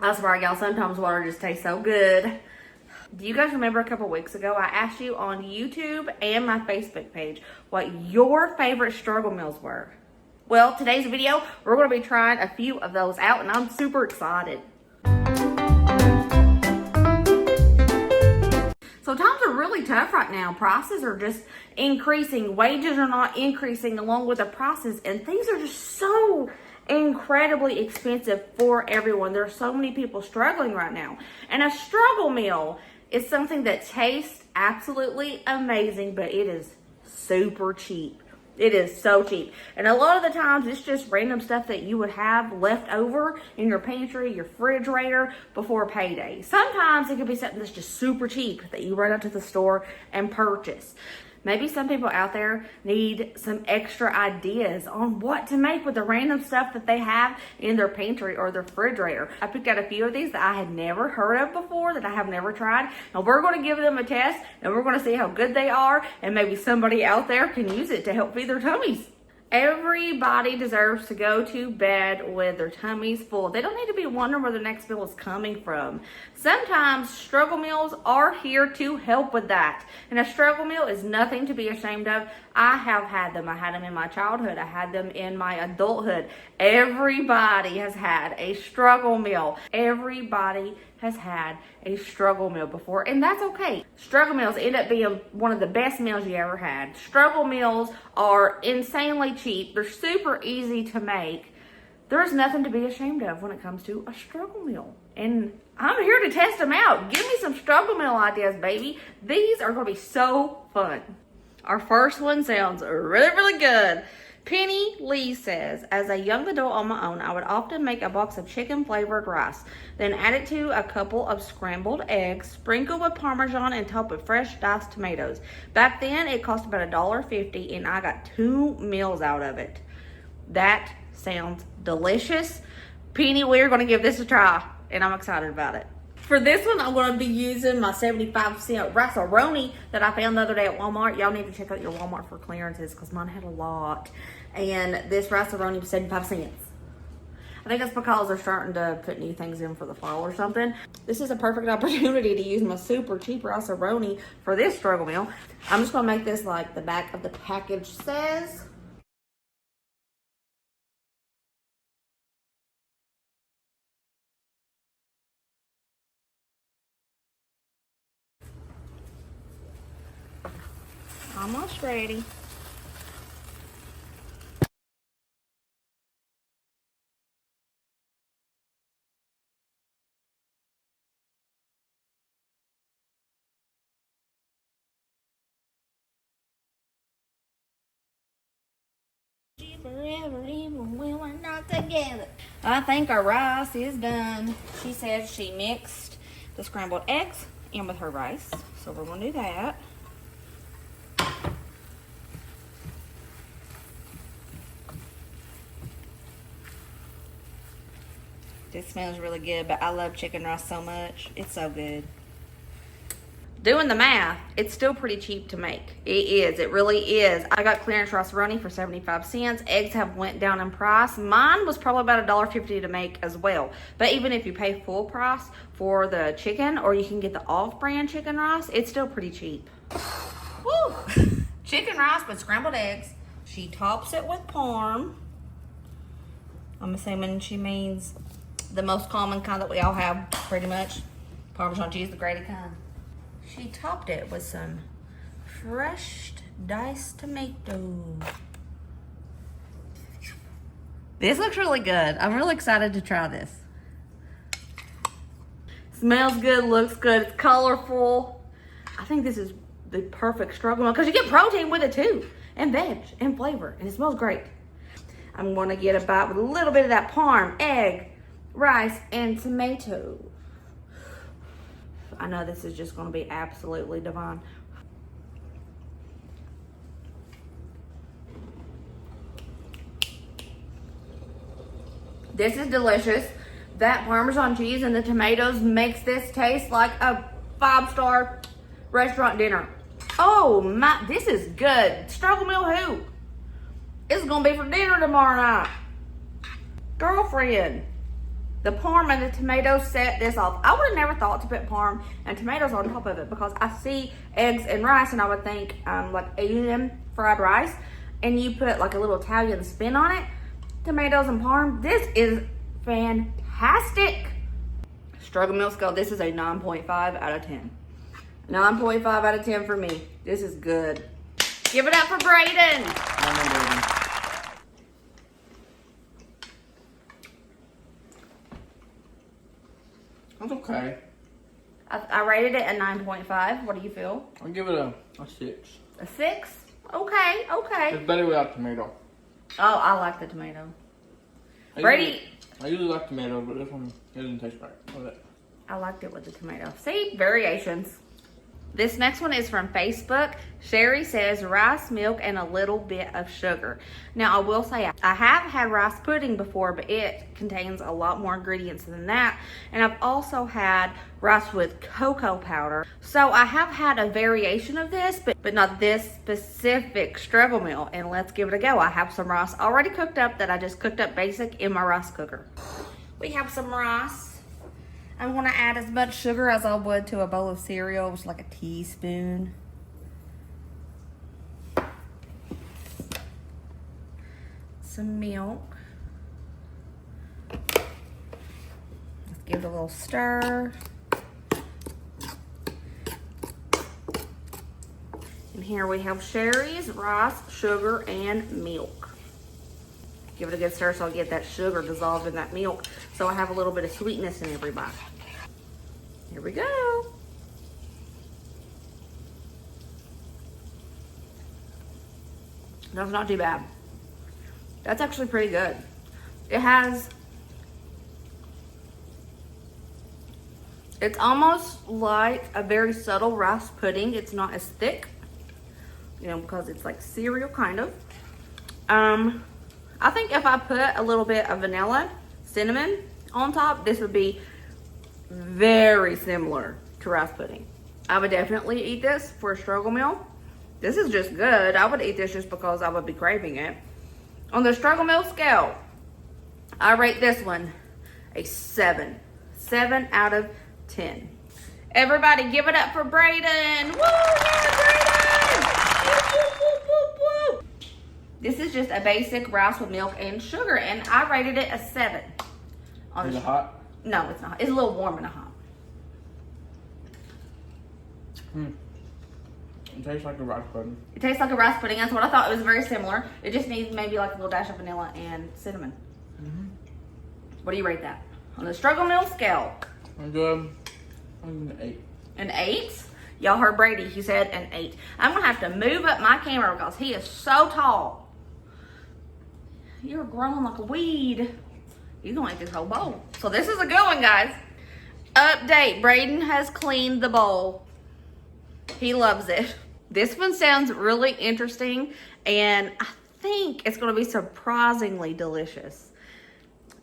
I swear, y'all, sometimes water just tastes so good. Do you guys remember a couple weeks ago, I asked you on YouTube and my Facebook page what your favorite struggle meals were? Well, today's video, we're going to be trying a few of those out, and I'm super excited. So times are really tough right now. Prices are just increasing. Wages are not increasing along with the prices, and things are just so incredibly expensive for everyone. There are so many people struggling right now. And a struggle meal is something that tastes absolutely amazing, but it is super cheap. It is so cheap. And a lot of the times it's just random stuff that you would have left over in your pantry, your refrigerator before payday. Sometimes it could be something that's just super cheap that you run out to the store and purchase. Maybe some people out there need some extra ideas on what to make with the random stuff that they have in their pantry or their refrigerator. I picked out a few of these that I had never heard of before, that I have never tried. And we're going to give them a test, and we're going to see how good they are, and maybe somebody out there can use it to help feed their tummies. Everybody deserves to go to bed with their tummies full. They don't need to be wondering where the next meal is coming from. Sometimes struggle meals are here to help with that. And a struggle meal is nothing to be ashamed of. I have had them. I had them in my childhood. I had them in my adulthood. Everybody has had a struggle meal. Everybody has had a struggle meal before, and that's okay. Struggle meals end up being one of the best meals you ever had. Struggle meals are insanely cheap. They're super easy to make. There's nothing to be ashamed of when it comes to a struggle meal. And I'm here to test them out. Give me some struggle meal ideas, baby. These are going to be so fun. Our first one sounds really, really good. Penny Lee says, as a young adult on my own, I would often make a box of chicken flavored rice, then add it to a couple of scrambled eggs, sprinkle with Parmesan, and top with fresh diced tomatoes. Back then, it cost about $1.50, and I got 2 meals out of it. That sounds delicious. Penny, we're going to give this a try, and I'm excited about it. For this one, I'm going to be using my 75-cent rice-a-roni that I found the other day at Walmart. Y'all need to check out your Walmart for clearances because mine had a lot. And this rice-a-roni was 75 cents. I think that's because they're starting to put new things in for the fall or something. This is a perfect opportunity to use my super cheap rice-a-roni for this struggle meal. I'm just going to make this like the back of the package says. Almost ready. Forever, even when we're not together. I think our rice is done. She said she mixed the scrambled eggs in with her rice, so we're going to do that. This smells really good, but I love chicken rice so much. It's so good. Doing the math, it's still pretty cheap to make. It is. It really is. I got clearance rice-a-roni for 75 cents. Eggs have went down in price. Mine was probably about $1.50 to make as well. But even if you pay full price for the chicken, or you can get the off-brand chicken rice, it's still pretty cheap. Woo! Chicken rice with scrambled eggs. She tops it with parm. I'm assuming she means the most common kind that we all have, pretty much. Parmesan cheese, the grated kind. She topped it with some fresh diced tomatoes. This looks really good. I'm really excited to try this. Smells good, looks good, it's colorful. I think this is the perfect struggle meal because you get protein with it too, and veg, and flavor, and it smells great. I'm gonna get a bite with a little bit of that parm, egg, rice, and tomato. I know this is just gonna be absolutely divine. This is delicious. That Parmesan cheese and the tomatoes makes this taste like a 5-star restaurant dinner. Oh my, this is good. Struggle meal who? It's gonna be for dinner tomorrow night. Girlfriend, The parm and the tomatoes set this off. I would have never thought to put parm and tomatoes on top of it because I see eggs and rice and I would think like Asian fried rice, and you put like a little Italian spin on it. Tomatoes and parm. This is fantastic. Struggle Meal scale, this is a 9.5 out of 10. 9.5 out of 10 for me. This is good. Give it up for Braden. That's okay. I rated it a 9.5. What do you feel? I'll give it a 6. A 6? Okay, okay. It's better without tomato. Oh, I like the tomato. Brady. I usually like tomatoes, but this one doesn't taste right. I liked it with the tomato. See? Variations. This next one is from Facebook. Sherry says rice, milk, and a little bit of sugar. Now, I will say I have had rice pudding before, but it contains a lot more ingredients than that. And I've also had rice with cocoa powder. So I have had a variation of this, but not this specific struggle meal. And let's give it a go. I have some rice already cooked up that I just cooked up basic in my rice cooker. We have some rice. I'm going to add as much sugar as I would to a bowl of cereal, which is like a teaspoon. Some milk. Let's give it a little stir. And here we have Sherry's rice, sugar, and milk. Give it a good stir so I'll get that sugar dissolved in that milk, so I have a little bit of sweetness in every bite. Here we go. That's not too bad. That's actually pretty good. It's almost like a very subtle rice pudding. It's not as thick, you know, because it's like cereal kind of. I think if I put a little bit of vanilla, cinnamon on top, this would be very similar to rice pudding. I would definitely eat this for a struggle meal. This is just good. I would eat this just because I would be craving it. On the struggle meal scale, I rate this one a 7. 7 out of 10. Everybody give it up for Braden. Woo, yeah, Braden! Woo, woo, woo, woo, woo. This is just a basic rice with milk and sugar, and I rated it a 7. Is it hot? No, it's not. It's a little warm and hot. It tastes like a rice pudding. It tastes like a rice pudding. That's what I thought. It was very similar. It just needs maybe like a little dash of vanilla and cinnamon. What do you rate that? On the struggle meal scale. I'm good. I'm an 8. An 8? Y'all heard Brady. He said an 8. I'm going to have to move up my camera because he is so tall. You're growing like a weed. You're going to eat this whole bowl. So this is a good one, guys. Update. Braden has cleaned the bowl. He loves it. This one sounds really interesting, and I think it's going to be surprisingly delicious.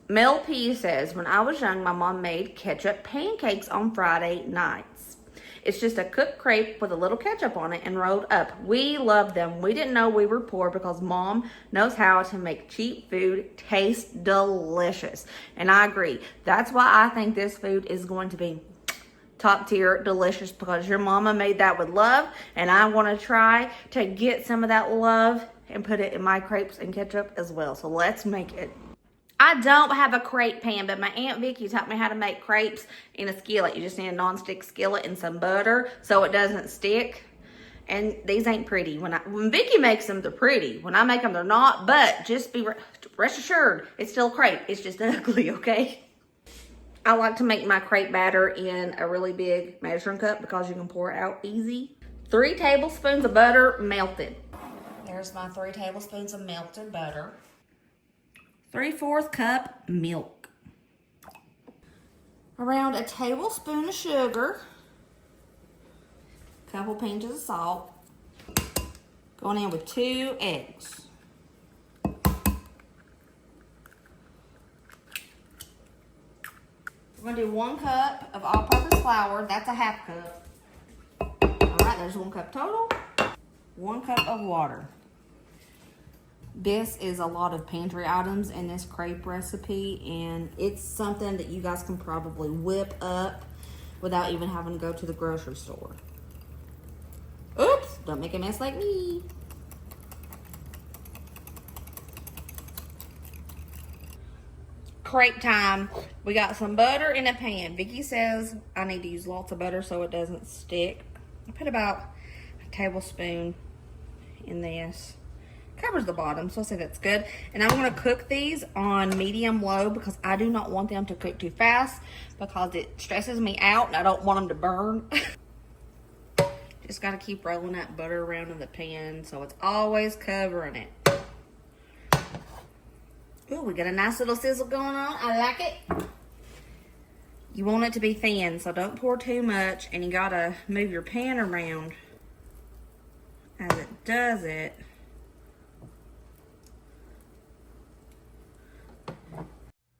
Mel P says, when I was young, my mom made ketchup pancakes on Friday nights. It's just a cooked crepe with a little ketchup on it and rolled up. We loved them. We didn't know we were poor because mom knows how to make cheap food taste delicious. And I agree. That's why I think this food is going to be top tier delicious, because your mama made that with love, and I want to try to get some of that love and put it in my crepes and ketchup as well. So let's make it. I don't have a crepe pan, but my Aunt Vicky taught me how to make crepes in a skillet. You just need a nonstick skillet and some butter so it doesn't stick. And these ain't pretty. When Vicky makes them, they're pretty. When I make them, they're not. But just be rest assured, it's still a crepe. It's just ugly, okay? I like to make my crepe batter in a really big measuring cup because you can pour it out easy. 3 tablespoons of butter melted. There's my 3 tablespoons of melted butter. 3/4 cup milk. Around a tablespoon of sugar. A couple pinches of salt. Going in with 2 eggs. We're going to do 1 cup of all-purpose flour. That's a 1/2 cup. All right, there's 1 cup total. 1 cup of water. This is a lot of pantry items in this crepe recipe, and it's something that you guys can probably whip up without even having to go to the grocery store. Oops, don't make a mess like me. Crepe time. We got some butter in a pan. Vicky says I need to use lots of butter so it doesn't stick. I put about a tablespoon in this. Covers the bottom, so I say that's good. And I'm gonna cook these on medium low because I do not want them to cook too fast because it stresses me out and I don't want them to burn. Just gotta keep rolling that butter around in the pan so it's always covering it. Ooh, we got a nice little sizzle going on. I like it. You want it to be thin, so don't pour too much, and you gotta move your pan around as it does it.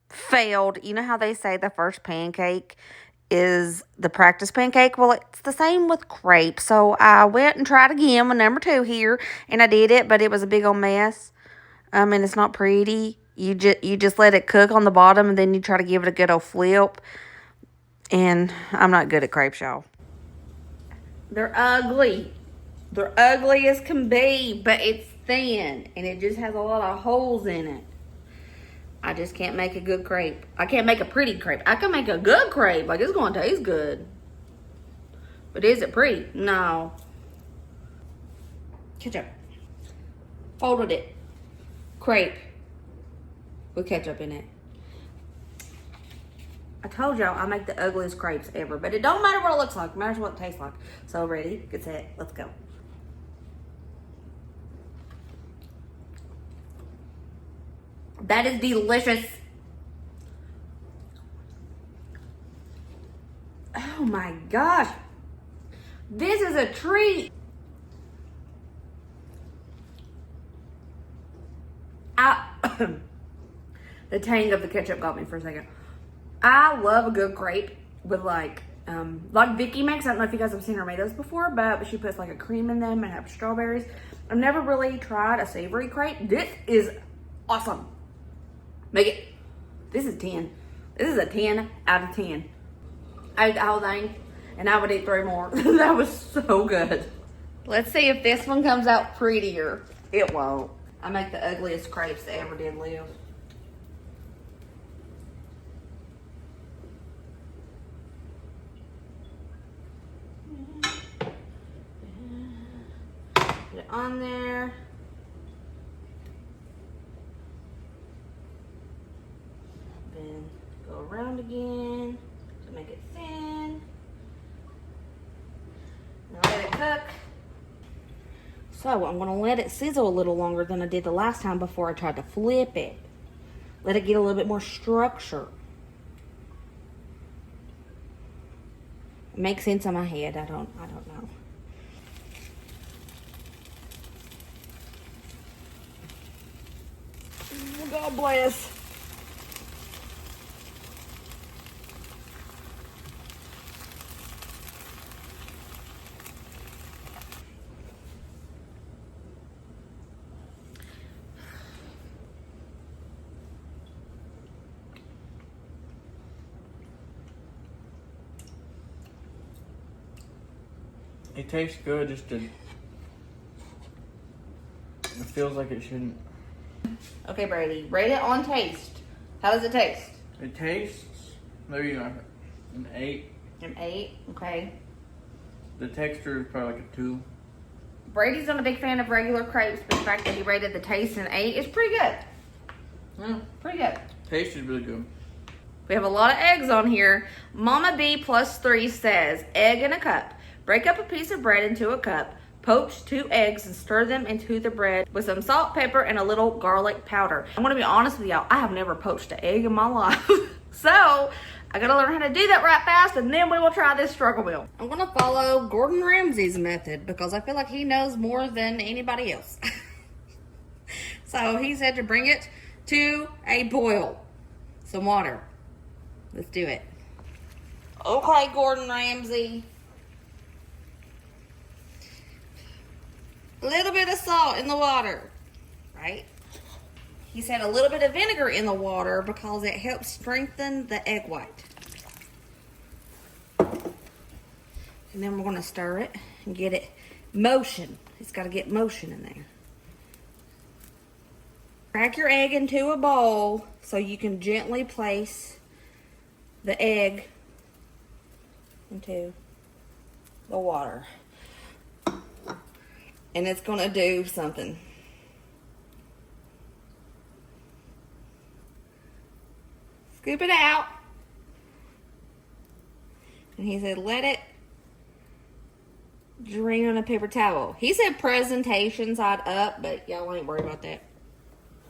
Failed. You know how they say the first pancake is the practice pancake? Well, it's the same with crepes. So I went and tried again with number 2 here, and I did it, but it was a big old mess. And it's not pretty. You just let it cook on the bottom, and then you try to give it a good old flip. And I'm not good at crepes, y'all. They're ugly. They're ugly as can be, but it's thin, and it just has a lot of holes in it. I just can't make a good crepe. I can't make a pretty crepe. I can make a good crepe. Like, it's going to taste good. But is it pretty? No. Ketchup. Folded it. Crepe. With ketchup in it. I told y'all I make the ugliest crepes ever. But it don't matter what it looks like. It matters what it tastes like. So, ready? Get set. Let's go. That is delicious. Oh my gosh. This is a treat. The tang of the ketchup got me for a second. I love a good crepe with like Vicky makes. I don't know if you guys have seen her make those before, but she puts like a cream in them and have strawberries. I've never really tried a savory crepe. This is awesome. Make it. This is 10. This is a 10 out of 10. I ate the whole thing, and I would eat 3 more. That was so good. Let's see if this one comes out prettier. It won't. I make the ugliest crepes that ever did live. Put it on there. Then go around again to make it thin. Now let it cook. So I'm gonna let it sizzle a little longer than I did the last time before I tried to flip it. Let it get a little bit more structure. It makes sense in my head. I don't know. God bless. It tastes good, it feels like it shouldn't. Okay, Brady, rate it on taste. How does it taste? It tastes maybe like an 8. An 8, okay. The texture is probably like a 2. Brady's not a big fan of regular crepes, but the fact that he rated the taste an 8 is pretty good. Pretty good. Taste is really good. We have a lot of eggs on here. Mama B plus 3 says, egg in a cup. Break up a piece of bread into a cup. Poach 2 eggs and stir them into the bread with some salt, pepper, and a little garlic powder. I'm gonna be honest with y'all, I have never poached an egg in my life. So, I gotta learn how to do that right fast, and then we will try this struggle meal. I'm gonna follow Gordon Ramsay's method because I feel like he knows more than anybody else. So, he said to bring it to a boil. Some water. Let's do it. Okay, Gordon Ramsay. A little bit of salt in the water, right? He said a little bit of vinegar in the water because it helps strengthen the egg white. And then we're going to stir it and get it motion. It's got to get motion in there. Crack your egg into a bowl so you can gently place the egg into the water. And it's going to do something. Scoop it out. And he said, let it drain on a paper towel. He said presentation side up, but y'all ain't worried about that.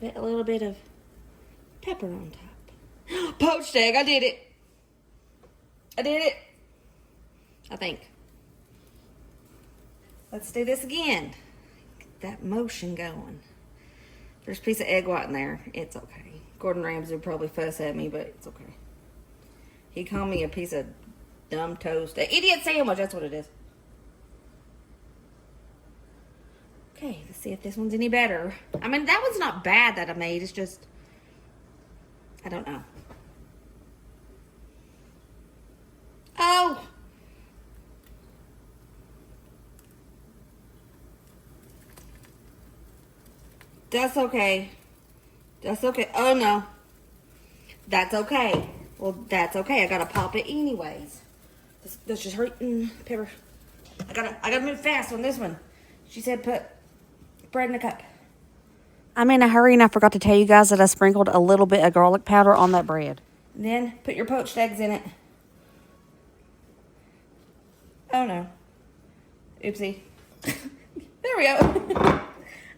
Put a little bit of pepper on top. Poached egg, I did it. I did it. I think. Let's do this again. Get that motion going. There's a piece of egg white in there. It's okay. Gordon Ramsay would probably fuss at me, but it's okay. He called me a piece of dumb toast. An idiot sandwich, that's what it is. Okay, let's see if this one's any better. I mean, that one's not bad that I made. It's just, I don't know. Oh! That's okay. That's okay. Oh, no. That's okay. Well, that's okay. I gotta pop it anyways. Let's just hurry. Pepper. I gotta move fast on this one. She said put bread in a cup. I'm in a hurry and I forgot to tell you guys that I sprinkled a little bit of garlic powder on that bread. And then put your poached eggs in it. Oh, no. Oopsie. There we go.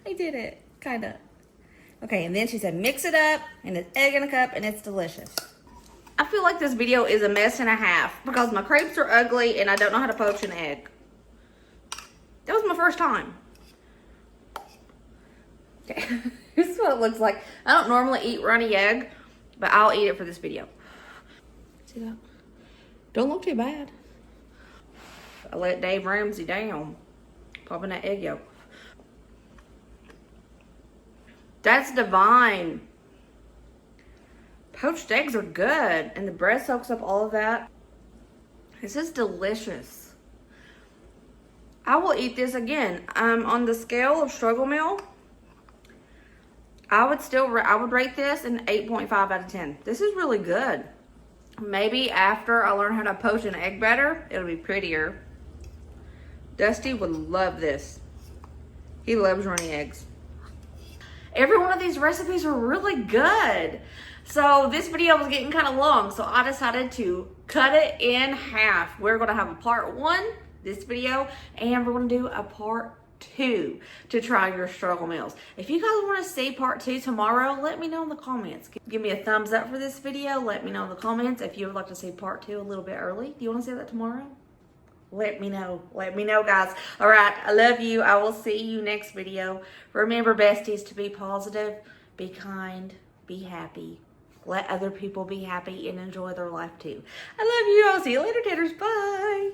I did it. Kind of. Okay, and then she said mix it up, and it's egg in a cup, and it's delicious. I feel like this video is a mess and a half because my crepes are ugly, and I don't know how to poach an egg. That was my first time. Okay, this is what it looks like. I don't normally eat runny egg, but I'll eat it for this video. See that? Don't look too bad. I let Dave Ramsay down, popping that egg yolk. That's divine. Poached eggs are good, and the bread soaks up all of that. This is delicious. I will eat this again. On the scale of struggle meal, I would rate this an 8.5 out of 10. This is really good. Maybe after I learn how to poach an egg better, it'll be prettier. Dusty would love this. He loves runny eggs. Every one of these recipes are really good. So this video was getting kind of long, so I decided to cut it in half. We're gonna have a part 1, this video, and we're gonna do a part 2 to try your struggle meals. If you guys wanna see part 2 tomorrow, let me know in the comments. Give me a thumbs up for this video. Let me know in the comments if you would like to see part 2 a little bit early. Do you wanna see that tomorrow? Let me know. Let me know, guys. All right. I love you. I will see you next video. Remember, besties, to be positive, be kind, be happy. Let other people be happy and enjoy their life, too. I love you. I'll see you later, taters. Bye.